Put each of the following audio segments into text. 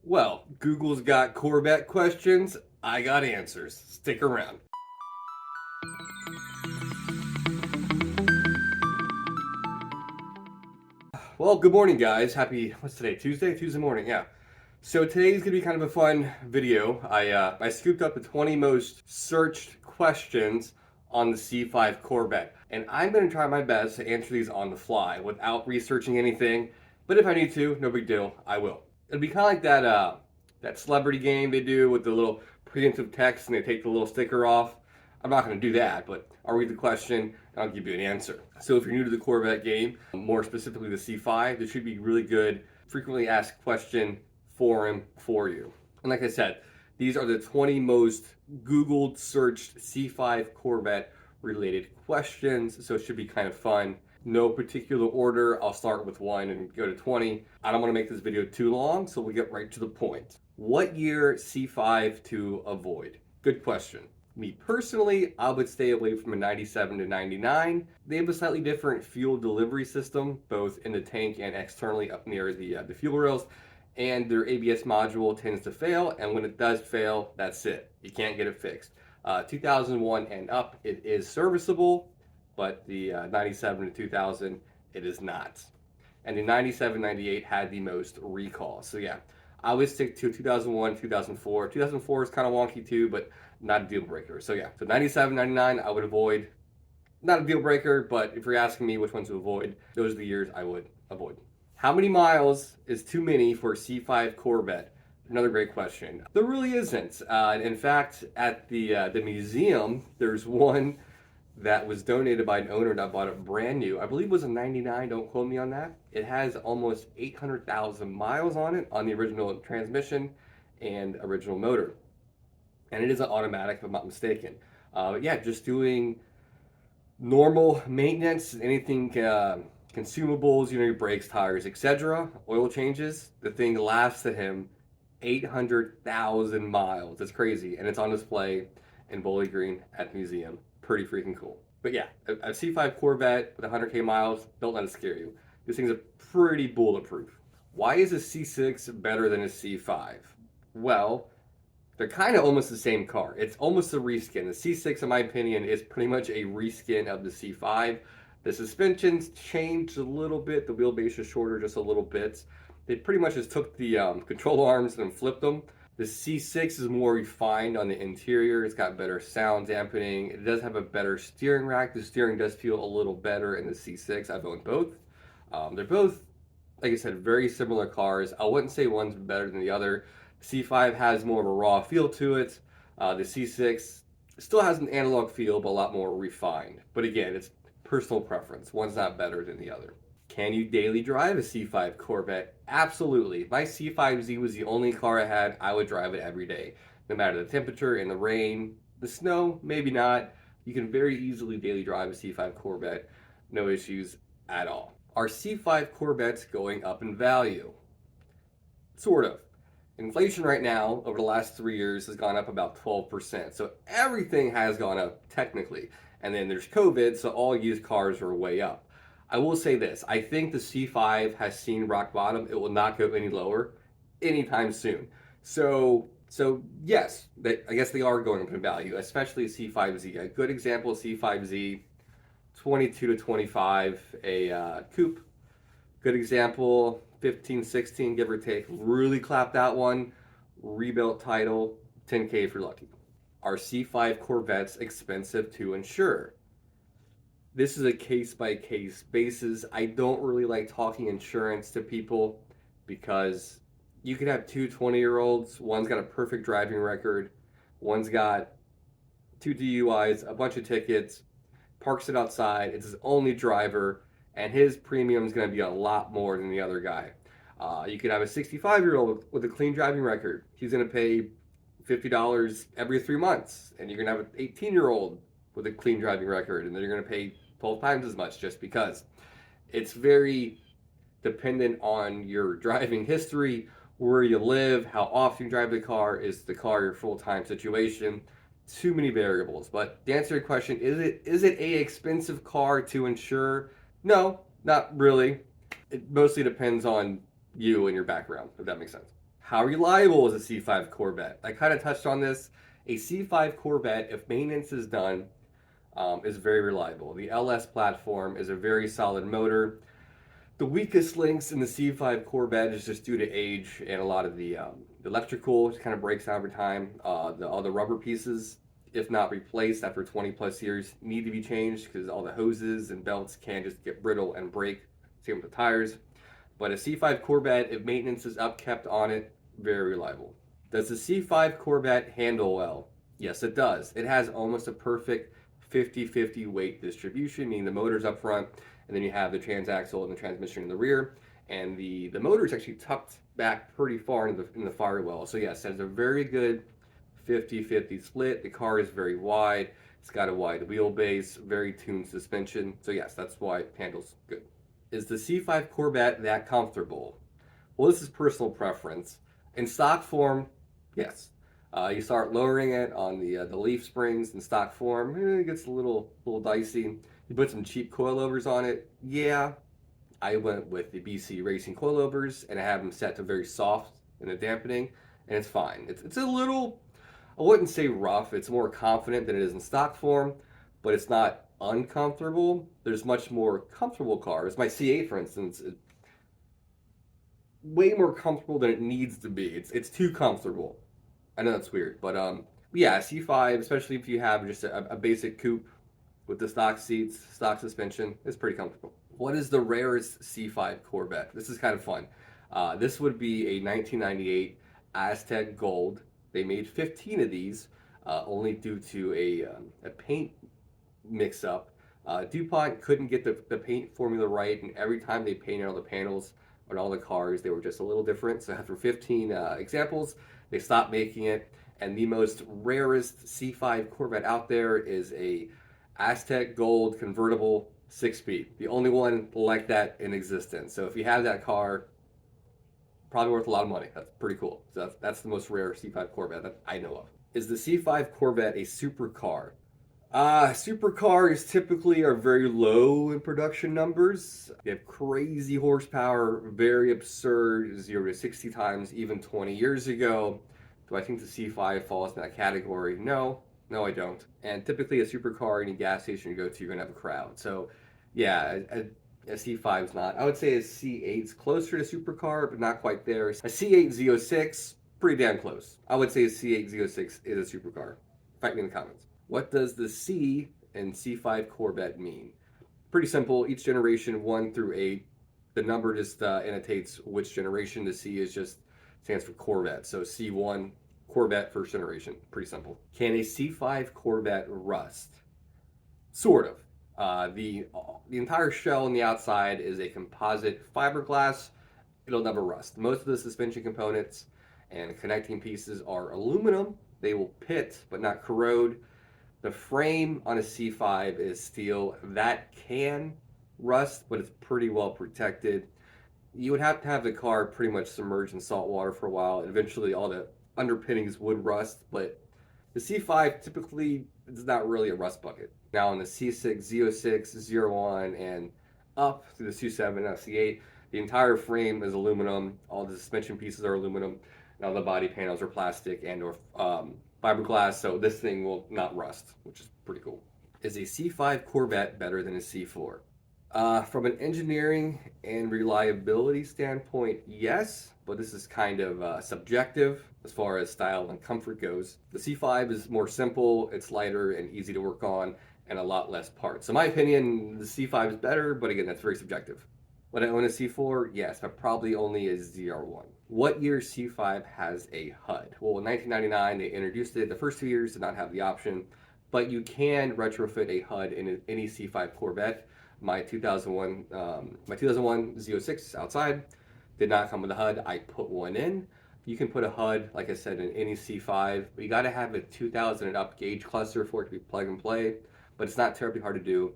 Well, Google's got Corvette questions. I got answers. Stick around. Well, good morning, guys. What's today? Tuesday? Tuesday morning, yeah. So today's gonna be kind of a fun video. I scooped up the 20 most searched questions on the C5 Corvette, and I'm gonna try my best to answer these on the fly without researching anything. But if I need to, no big deal, I will. It'll be kind of like that celebrity game they do with the little preemptive text and they take the little sticker off. I'm not going to do that, but I'll read the question and I'll give you an answer. So if you're new to the Corvette game, more specifically the C5, this should be really good frequently asked question forum for you. And like I said, these are the 20 most Googled searched C5 Corvette related questions, so it should be kind of fun. No particular order, I'll start with one and go to 20. I don't want to make this video too long, so we'll get right to the point. What year C5 to avoid? Good question. Me personally, I would stay away from a 97 to 99. They have a slightly different fuel delivery system, both in the tank and externally up near the fuel rails. And their ABS module tends to fail, and when it does fail, that's it. You can't get it fixed. 2001 and up, it is serviceable, but the 97 to 2000, it is not. And the 97, 98 had the most recalls. So yeah, I would stick to 2001, 2004. 2004 is kind of wonky too, but not a deal breaker. So yeah, so 97, 99, I would avoid. Not a deal breaker, but if you're asking me which ones to avoid, those are the years I would avoid. How many miles is too many for a C5 Corvette? Another great question. There really isn't. In fact, at the museum, there's one that was donated by an owner that bought it brand new. I believe it was a 99, don't quote me on that. It has almost 800,000 miles on it, on the original transmission and original motor. And it is an automatic, if I'm not mistaken. But yeah, just doing normal maintenance, anything, consumables, your brakes, tires, etc., oil changes, the thing lasted him 800,000 miles. It's crazy. And it's on display in Bowling Green at the museum. Pretty freaking cool. But yeah, a C5 Corvette with 100K miles, don't let it scare you. This thing's a pretty bulletproof. Why is a C6 better than a C5? Well, they're kind of almost the same car. It's almost a reskin. The C6, in my opinion, is pretty much a reskin of the C5. The suspension's changed a little bit. The wheelbase is shorter just a little bit. They pretty much just took the control arms and flipped them. The C6 is more refined on the interior. It's got better sound dampening. It does have a better steering rack. The steering does feel a little better in the C6. I've owned both. They're both, like I said, very similar cars. I wouldn't say one's better than the other. C5 has more of a raw feel to it. The C6 still has an analog feel, but a lot more refined. But again, it's personal preference. One's not better than the other. Can you daily drive a C5 Corvette? Absolutely. If my C5Z was the only car I had, I would drive it every day. No matter the temperature, in the rain, the snow, maybe not. You can very easily daily drive a C5 Corvette. No issues at all. Are C5 Corvettes going up in value? Sort of. Inflation right now, over the last 3 years, has gone up about 12%. So everything has gone up technically. And then there's COVID, so all used cars are way up. I will say this, I think the C5 has seen rock bottom. It will not go any lower anytime soon. So yes, I guess they are going up in value, especially C5Z. A good example of C5Z, 22 to 25, a coupe. Good example, 15, 16, give or take. Really clap that one. Rebuilt title, 10K if you're lucky. Are C5 Corvettes expensive to insure? This is a case-by-case basis. I don't really like talking insurance to people because you could have two 20-year-olds. One's got a perfect driving record. One's got 2 DUIs, a bunch of tickets, parks it outside. It's his only driver, and his premium is going to be a lot more than the other guy. You could have a 65-year-old with a clean driving record. He's going to pay $50 every 3 months, and you're going to have an 18-year-old with a clean driving record, and then you're going to pay 12 times as much just because. It's very dependent on your driving history, where you live, how often you drive the car, is the car your full-time situation. Too many variables. But to answer your question, is it a expensive car to insure? No, not really. It mostly depends on you and your background, if that makes sense. How reliable is a C5 Corvette? I kind of touched on this. A C5 Corvette, if maintenance is done, is very reliable. The LS platform is a very solid motor. The weakest links in the C5 Corvette is just due to age and a lot of the electrical just kind of breaks down over time. All the rubber pieces, if not replaced after 20 plus years, need to be changed because all the hoses and belts can just get brittle and break. Same with the tires. But a C5 Corvette, if maintenance is upkept on it, very reliable. Does the C5 Corvette handle well? Yes, it does. It has almost a perfect 50-50 weight distribution, meaning the motor's up front, and then you have the transaxle and the transmission in the rear, and the motor is actually tucked back pretty far in the firewall. So yes, it has a very good 50-50 split. The car is very wide. It's got a wide wheelbase, very tuned suspension. So yes, that's why it handles good. Is the C5 Corvette that comfortable? Well, this is personal preference. In stock form, yes. You start lowering it on the leaf springs in stock form, it gets a little dicey. You put some cheap coilovers on it, yeah. I went with the BC Racing coilovers and I have them set to very soft in the dampening, and it's fine. It's a little, I wouldn't say rough. It's more confident than it is in stock form, but it's not uncomfortable. There's much more comfortable cars. My C8, for instance, is way more comfortable than it needs to be. It's too comfortable. I know that's weird, but yeah, C5, especially if you have just a basic coupe with the stock seats, stock suspension, it's pretty comfortable. What is the rarest C5 Corvette? This is kind of fun. This would be a 1998 Aztec Gold. They made 15 of these, only due to a paint mix-up. DuPont couldn't get the paint formula right, and every time they painted all the panels on all the cars, they were just a little different. So after 15 examples, they stopped making it. And the most rarest C5 Corvette out there is a Aztec Gold convertible 6-speed. The only one like that in existence. So if you have that car, probably worth a lot of money. That's pretty cool. So that's the most rare C5 Corvette that I know of. Is the C5 Corvette a supercar? Supercars typically are very low in production numbers. They have crazy horsepower, very absurd 0 to 60 times, even 20 years ago. Do I think the C5 falls in that category? No, I don't. And typically a supercar, any gas station you go to, you're gonna have a crowd. So yeah, a C5 is not. I would say a C8 is closer to supercar, but not quite there. A C8 Z06, pretty damn close. I would say a C8 Z06 is a supercar. Fight me in the comments. What does the C in C5 Corvette mean? Pretty simple. Each generation 1 through 8, the number just annotates which generation. The C is just stands for Corvette. So C1 Corvette first generation. Pretty simple. Can a C5 Corvette rust? Sort of. The entire shell on the outside is a composite fiberglass. It'll never rust. Most of the suspension components and connecting pieces are aluminum. They will pit but not corrode. The frame on a C5 is steel. That can rust, but it's pretty well protected. You would have to have the car pretty much submerged in salt water for a while. Eventually, all the underpinnings would rust, but the C5 typically is not really a rust bucket. Now, on the C6, Z06, 01, and up to the C7, now C8, the entire frame is aluminum. All the suspension pieces are aluminum. Now, the body panels are plastic and or fiberglass, so this thing will not rust, which is pretty cool. Is a C5 Corvette better than a C4? From an engineering and reliability standpoint, yes, but this is kind of subjective as far as style and comfort goes. The C5 is more simple, it's lighter and easy to work on, and a lot less parts. So in my opinion, the C5 is better, but again, that's very subjective. Would I own a C4? Yes, but probably only a ZR1. What year C5 has a HUD? Well, in 1999, they introduced it. The first 2 years did not have the option, but you can retrofit a HUD in any C5 Corvette. My 2001 Z06 outside did not come with a HUD. I put one in. You can put a HUD, like I said, in any C5, but you got to have a 2000 and up gauge cluster for it to be plug and play, but it's not terribly hard to do.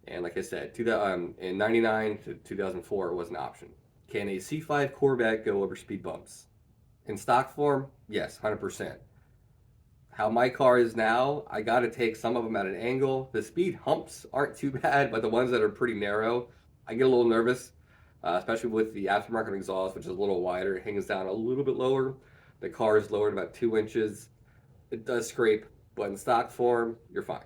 And like I said, in 99 to 2004, it was an option. Can a C5 Corvette go over speed bumps? In stock form, yes, 100%. How my car is now, I got to take some of them at an angle. The speed humps aren't too bad, but the ones that are pretty narrow, I get a little nervous. especially with the aftermarket exhaust, which is a little wider. It hangs down a little bit lower. The car is lowered about 2 inches. It does scrape, but in stock form, you're fine.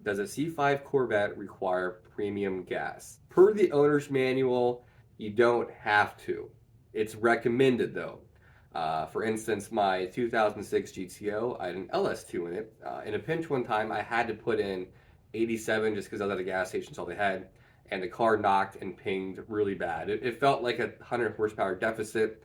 Does a C5 Corvette require premium gas? Per the owner's manual, you don't have to. It's recommended though. For instance, my 2006 GTO, I had an LS2 in it. In a pinch one time, I had to put in 87 just because I was at a gas station, that's all they had. And the car knocked and pinged really bad. It felt like a 100 horsepower deficit.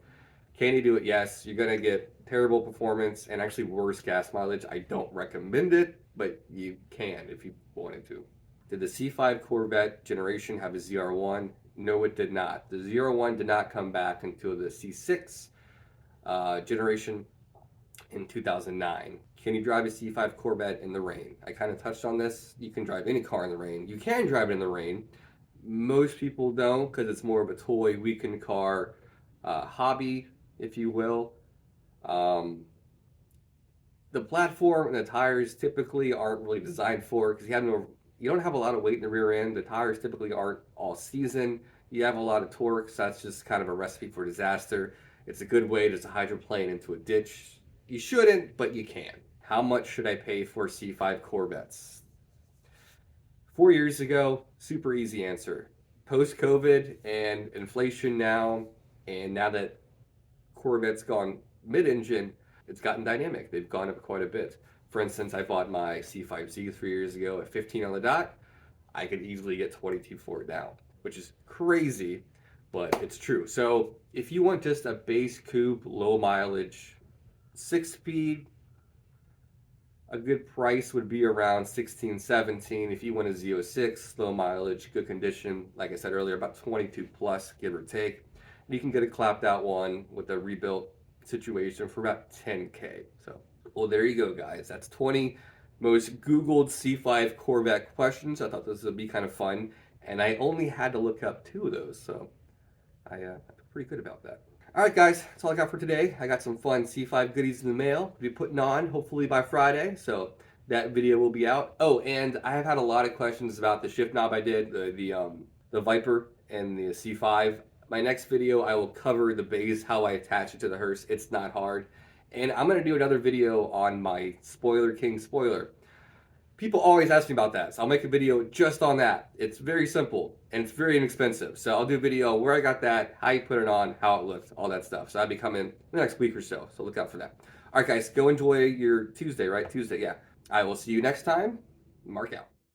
Can you do it? Yes. You're going to get terrible performance and actually worse gas mileage. I don't recommend it, but you can if you wanted to. Did the C5 Corvette generation have a ZR1? No, it did not. The ZR1 did not come back until the C6 generation in 2009. Can you drive a C5 Corvette in the rain? I kind of touched on this. You can drive any car in the rain. You can drive it in the rain. Most people don't because it's more of a toy weekend car hobby, if you will. The platform and the tires typically aren't really designed for it because you don't have a lot of weight in the rear end. The tires typically aren't all season. You have a lot of torque, so that's just kind of a recipe for disaster. It's a good way to hydroplane into a ditch. You shouldn't, but you can. How much should I pay for C5 Corvettes? 4 years ago, super easy answer. Post-COVID and inflation now, and now that Corvette's gone mid-engine, it's gotten dynamic. They've gone up quite a bit. For instance, I bought my C5Z 3 years ago at 15 on the dot. I could easily get 22 for it now, which is crazy, but it's true. So if you want just a base coupe, low mileage, 6-speed, a good price would be around 16, 17. If you want a Z06, low mileage, good condition, like I said earlier, about 22 plus, give or take. You can get a clapped out one with a rebuilt situation for about 10K. So, well, there you go, guys. That's 20 most Googled C5 Corvette questions. I thought this would be kind of fun, and I only had to look up 2 of those, so I feel pretty good about that. All right, guys, that's all I got for today. I got some fun C5 goodies in the mail to be putting on, hopefully by Friday, so that video will be out. Oh, and I have had a lot of questions about the shift knob I did, the Viper and the C5. My next video, I will cover the base, how I attach it to the hearse. It's not hard. And I'm going to do another video on my Spoiler King spoiler. People always ask me about that, so I'll make a video just on that. It's very simple, and it's very inexpensive. So I'll do a video where I got that, how you put it on, how it looked, all that stuff. So that'll be coming the next week or so look out for that. All right, guys, go enjoy your Tuesday, right? Tuesday, yeah. I will see you next time. Mark out.